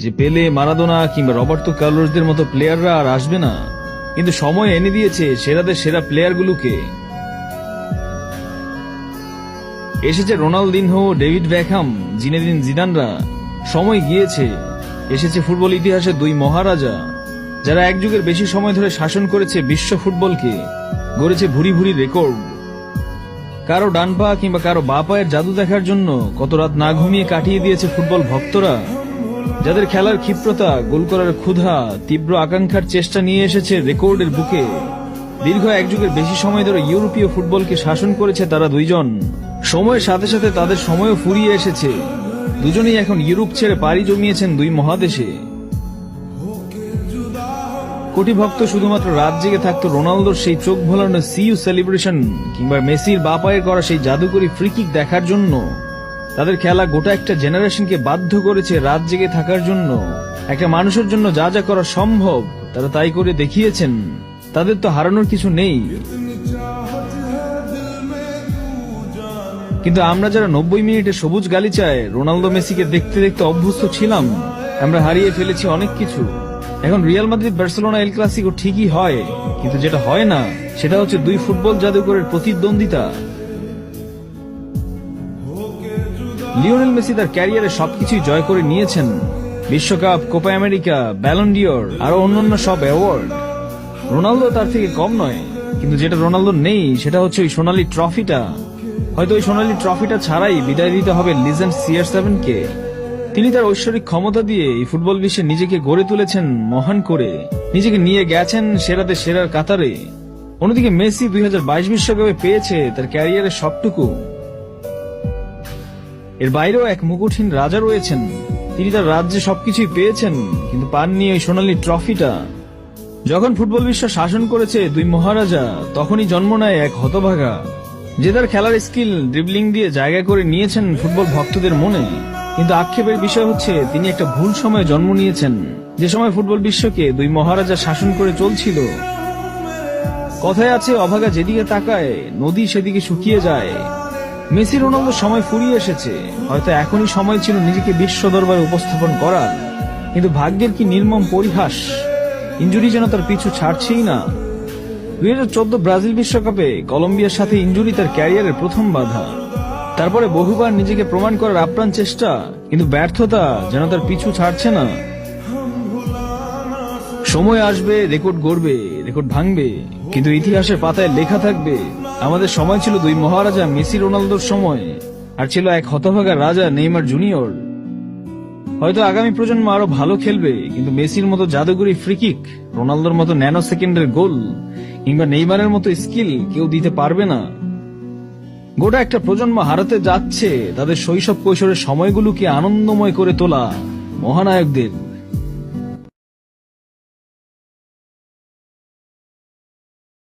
যে পেলে, মারাদোনা কিংবা রবার্তো কার্লোসদের মতো প্লেয়াররা আর আসবে না, কিন্তু সময় এনে দিয়েছে সেরাদের সেরা প্লেয়ারগুলোকে। এসেছে রোনালদিনহো, ডেভিড বেকহাম, জিনেদিন জিদানরা। সময় গিয়েছে, এসেছে ফুটবল ইতিহাসের দুই মহারাজা, যারা এক যুগের বেশি সময় ধরে শাসন করেছে বিশ্ব ফুটবলকে, গড়েছে ভুরি ভুরি রেকর্ড। কারো ডান পা কিংবা কারো বা পায়ের জাদু দেখার জন্য কত রাত না ঘুমিয়ে কাটিয়ে দিয়েছে ফুটবল ভক্তরা, যাদের খেলার ক্ষিপ্রতা, গোল করার ক্ষুধা, তীব্র আকাঙ্ক্ষার চেষ্টা নিয়ে এসেছে রেকর্ডের বুকে। দীর্ঘ এক যুগের বেশি সময় ধরে ইউরোপীয় ফুটবলকে শাসন করেছে তারা দুইজন। সময়ের সাথে সাথে তাদের সময়ও ফুরিয়ে এসেছে। দুজনেই এখন ইউরোপ ছেড়ে পাড়ি জমিয়েছেন দুই মহাদেশে। কোটি ভক্ত শুধুমাত্র রাত জেগে থাকতো রোনালদোর সেই চোখ ভোলানো সিইউ সেলিব্রেশন কিংবা মেসির বা পায়ে করা সেই জাদুকরী ফ্রিকিক দেখার জন্য। তাদের খেলা গোটা একটা জেনারেশনকে বাধ্য করেছে রাত জেগে থাকার জন্য। একটা মানুষের জন্য যা যা করা সম্ভব তারা তাই করে দেখিয়েছেন। তাদের তো হারানোর কিছু নেই। কিন্তু আমরা যারা 90 মিনিটে সবুজ গালিচায় রোনালদো মেসিকে দেখতে দেখতে অভ্যস্ত ছিলাম, আমরা হারিয়ে ফেলেছি অনেক কিছু। এখন Real Madrid Barcelona El Clasico ঠিকই হয়, কিন্তু যেটা হয় না সেটা হচ্ছে দুই ফুটবল জাদুকরের প্রতিদ্বন্দ্বিতা। লিওনেল মেসি তার ক্যারিয়ারে সবকিছুই জয় করে নিয়েছেন, বিশ্বকাপ, কোপা আমেরিকা, ব্যালন ডিওর, আরো অন্যান্য সব অ্যাওয়ার্ড। রোনালদো তার থেকে কম নয়, কিন্তু যেটা রোনালদো নেই সেটা হচ্ছে ওই সোনালী ট্রফিটা। হয়তো ওই সোনালী ট্রফিটা ছাড়াই বিদায় দিতে হবে লিজেন্ড CR7-কে। তিনি তার ঐশ্বরিক ক্ষমতা দিয়ে এই ফুটবল বিশ্বে নিজেকে গড়ে তুলেছেন মহান করে, নিজেকে নিয়ে গেছেন সেরাদের সেরার কাতারে। অন্যদিকে মেসি 2022 বিশ্বকাপে পেয়েছে তার ক্যারিয়ারের সবটুকু। এর বাইরেও এক মুকুটহীন রাজা রয়েছেন। তিনি তার রাজ্যে সবকিছুই পেয়েছেন, কিন্তু পাননি ওই সোনালী ট্রফিটা। যখন ফুটবল বিশ্ব শাসন করেছে দুই মহারাজা, তখনই জন্ম নেয় এক হতভাগা, যে তার খেলার স্কিল ড্রিবলিং দিয়ে জায়গা করে নিয়েছেন ফুটবল ভক্তদের মনে। কিন্তু আক্ষেপের বিষয় হচ্ছে তিনি একটা ভুল সময়ে জন্ম নিয়েছেন, যে সময় ফুটবল বিশ্বকে দুই মহারাজা শাসন করে চলছিল। কথায় আছে, অভাগা যেদিকে তাকায় নদী সেদিকে শুকিয়ে যায়। মেসি রোনালদোর সময় ফুরিয়ে এসেছে। হয়তো এখনই সময় ছিল নিজেকে বিশ্ব দরবারে উপস্থাপন করার, কিন্তু ভাগ্যের কি নির্মম পরিহাস, ইনজুরি যেন তার পিছু ছাড়ছেই না। 2014 ব্রাজিল বিশ্বকাপে কলম্বিয়ার সাথে ইনজুরি তার ক্যারিয়ারের প্রথম বাধা। তারপরে বহুবার নিজেকে প্রমাণ করার আপ্রাণ চেষ্টা, কিন্তু ব্যর্থতা যেন তার পিছু ছাড়ছে না। সময় আসবে, রেকর্ড গড়বে, রেকর্ড ভাঙবে, কিন্তু ইতিহাসের পাতায় লেখা থাকবে আমাদের সময় ছিল দুই মহারাজা মেসি রোনালদোর সময়, আর ছিল এক হতভাগা রাজা নেইমার জুনিয়র। হয়তো আগামী প্রজন্ম আরো ভালো খেলবে, কিন্তু মেসির মতো জাদুকরী ফ্রিকিক, রোনালদোর মতো ন্যানো সেকেন্ডের গোল কিংবা নেইমারের মতো স্কিল কেউ দিতে পারবে না। গোটা একটা প্রজন্ম হারাতে যাচ্ছে তাদের শৈশব কৈশোরের সময়গুলোকে আনন্দময় করে তোলা মহানায়কদের।